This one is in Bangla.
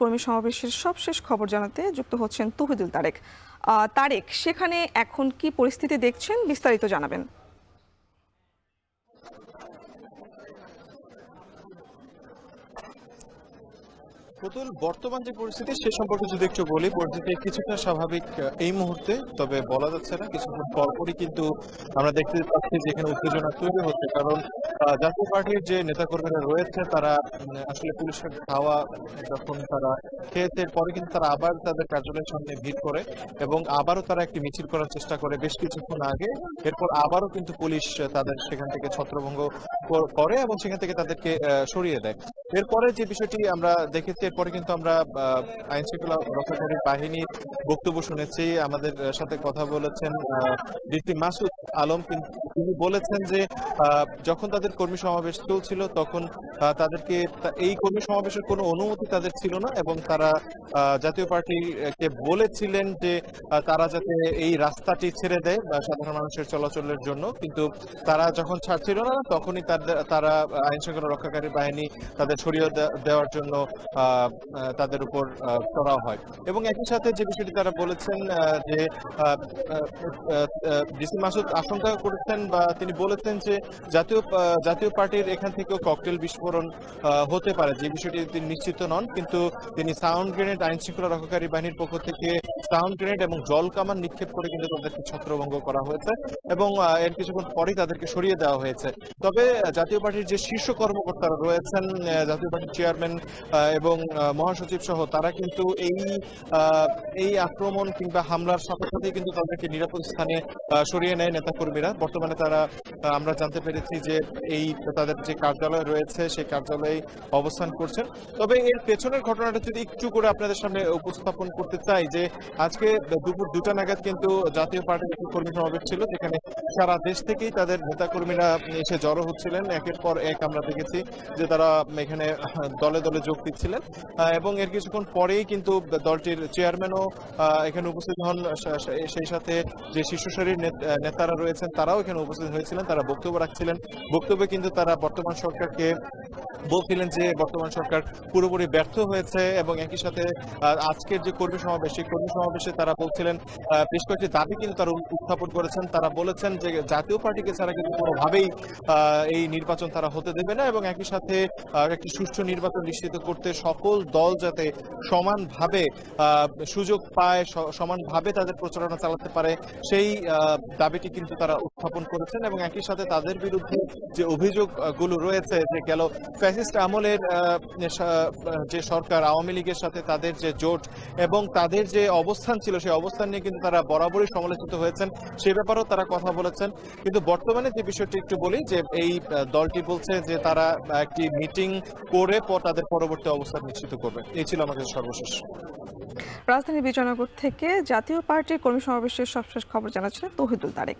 কর্মী সমাবেশের সবশেষ খবর জানাতে যুক্ত হচ্ছেন তৌহিদুল তারেক। তারেক, সেখানে এখন কি পরিস্থিতি দেখছেন, বিস্তারিত জানাবেন। পুতুল, বর্তমান যে পরিস্থিতি সে সম্পর্কে যদি একটু বলি, পরিস্থিতি কিছুটা স্বাভাবিক এই মুহূর্তে, তবে বলা যাচ্ছে না। কিছুক্ষণ পরপরই কিন্তু আমরা দেখতে পাচ্ছি যে এখানে উত্তেজনা তৈরি হচ্ছে, কারণ জাতীয় পার্টির যে নেতাকর্মীরা রয়েছে তারা আসলে পুলিশের ধাওয়া যখন তারা খেয়েছে, পরে কিন্তু তারা আবার তাদের কার্যালয়ের সামনে ভিড় করে এবং আবারও তারা একটি মিছিল করার চেষ্টা করে বেশ কিছুক্ষণ আগে। এরপর আবারও কিন্তু পুলিশ তাদের সেখান থেকে ছত্রভঙ্গ করে এবং সেখান থেকে তাদেরকে সরিয়ে দেয়। এরপরে যে বিষয়টি আমরা দেখেছি, এরপরে কিন্তু আমরা আইন শৃঙ্খলা রক্ষাকারী বাহিনীর বক্তব্য শুনেছি। আমাদের সাথে কথা বলেছেন ডিসি মাসুদ আলম। কিন্তু তিনি বলেছেন যে যখন তাদের কর্মী সমাবেশ চলছিল তখন তাদেরকে এই কর্মী সমাবেশের কোনো অনুমতি তাদের ছিল না এবং তারা জাতীয় পার্টিকে বলেছিলেন যে তারা যাতে এই রাস্তাটি ছেড়ে দেয় সাধারণ মানুষের চলাচলের জন্য, কিন্তু তারা যখন ছাড়ছিল না তখনই তারা আইন শৃঙ্খলা রক্ষাকারী বাহিনী তাদের সরিয়ে দেওয়ার জন্য তাদের উপর করা হয়। এবং একই সাথে যে বিষয়টি তারা বলেছেন যে ডিসি মাসুদ আশঙ্কা করেছেন বা তিনি বলেছেন যে জাতীয় পার্টির এখান থেকেও ককটেল বিস্ফোরণ হতে পারে, যে বিষয়টি তিনি নিশ্চিত নন। কিন্তু তিনি সাউন্ড গ্রেনেড, আইন শৃঙ্খলা রক্ষাকারী বাহিনীর পক্ষ থেকে সাউন্ড গ্রেনেড এবং জল কামান নিক্ষেপ করে কিন্তু তাদেরকে ছত্রভঙ্গ করা হয়েছে এবং এর কিছুক্ষণ পরেই তাদেরকে সরিয়ে দেওয়া হয়েছে। তবে জাতীয় পার্টির যে শীর্ষ কর্মকর্তারা রয়েছেন, জাতীয় পার্টির চেয়ারম্যান এবং মহাসচিব সহ, তারা কিন্তু এই আক্রমণ কিংবা হামলার সাথে সাথে কিন্তু তাদেরকে নিরাপদ স্থানে সরিয়ে নেয় নেতাকর্মীরা। বর্তমানে আমরা জানতে পেরেছি যে তাদের যে কার্যালয় রয়েছে সেই কার্যালয়ে অবস্থান করছেন। তবে এর পেছনের ঘটনাটা যদি একটু করে আপনাদের সামনে উপস্থাপন করতে চাই, যে আজকে দুপুর 2টা নাগাদ কিন্তু জাতীয় পার্টির একটি কর্মী সমাবেশ ছিল, যেখানে সারা দেশ থেকেই তাদের নেতাকর্মীরা এসে জড়ো হচ্ছিলেন। একের পর এক আমরা দেখেছি যে তারা এখানে দলে দলে যোগ দিচ্ছিলেন এবং এর কিছুক্ষণ পরেই কিন্তু দলটির চেয়ারম্যানও এখানে উপস্থিত হন। সেই সাথে যে শীর্ষ সারির নেতারা রয়েছেন তারাও এখানে উপস্থিত হয়েছিলেন, তারা বক্তব্য রাখছিলেন। বক্তব্যে কিন্তু তারা বর্তমান সরকারকে বলছিলেন যে বর্তমান সরকার পুরোপুরি ব্যর্থ হয়েছে এবং একই সাথে আজকের যে কর্মী সমাবেশ, সেই কর্মী সমাবেশে তারা বলছিলেন বেশ কয়েকটি দাবি কিন্তু তারা উত্থাপন করেছেন। তারা বলেছেন যে জাতীয় পার্টিকে ছাড়া কিন্তু কোনোভাবেই এই নির্বাচন তারা হতে দেবে না এবং একই সাথে একটি সুষ্ঠু নির্বাচন নিশ্চিত করতে সকল দল যাতে সমানভাবে সুযোগ পায়, সমানভাবে তাদের প্রচারণা চালাতে পারে, সেই দাবিটি কিন্তু তারা উত্থাপন করেছেন। এবং একই সাথে তাদের বিরুদ্ধে যে অভিযোগগুলো রয়েছে, যে গেল ফ্যাসিস্ট আমলের যে সরকার, আওয়ামী লীগের সাথে তাদের যে জোট এবং তাদের যে অবস্থান ছিল, সেই অবস্থান নিয়ে কিন্তু তারা বরাবরই সমালোচিত হয়েছেন, সে ব্যাপারেও তারা কথা বলেছেন। কিন্তু বর্তমানে যে বিষয়টি একটু বলি, যে এই দলটি বলছে যে তারা একটি মিটিং করে তাদের পরবর্তী অবস্থান নিশ্চিত করবে। এই ছিল আমাদের সর্বশেষ। রাজধানী বিজয়নগর থেকে জাতীয় পার্টির কর্মী সমাবেশের সবশেষ খবর জানাচ্ছিলেন তৌহিদুল তারেক।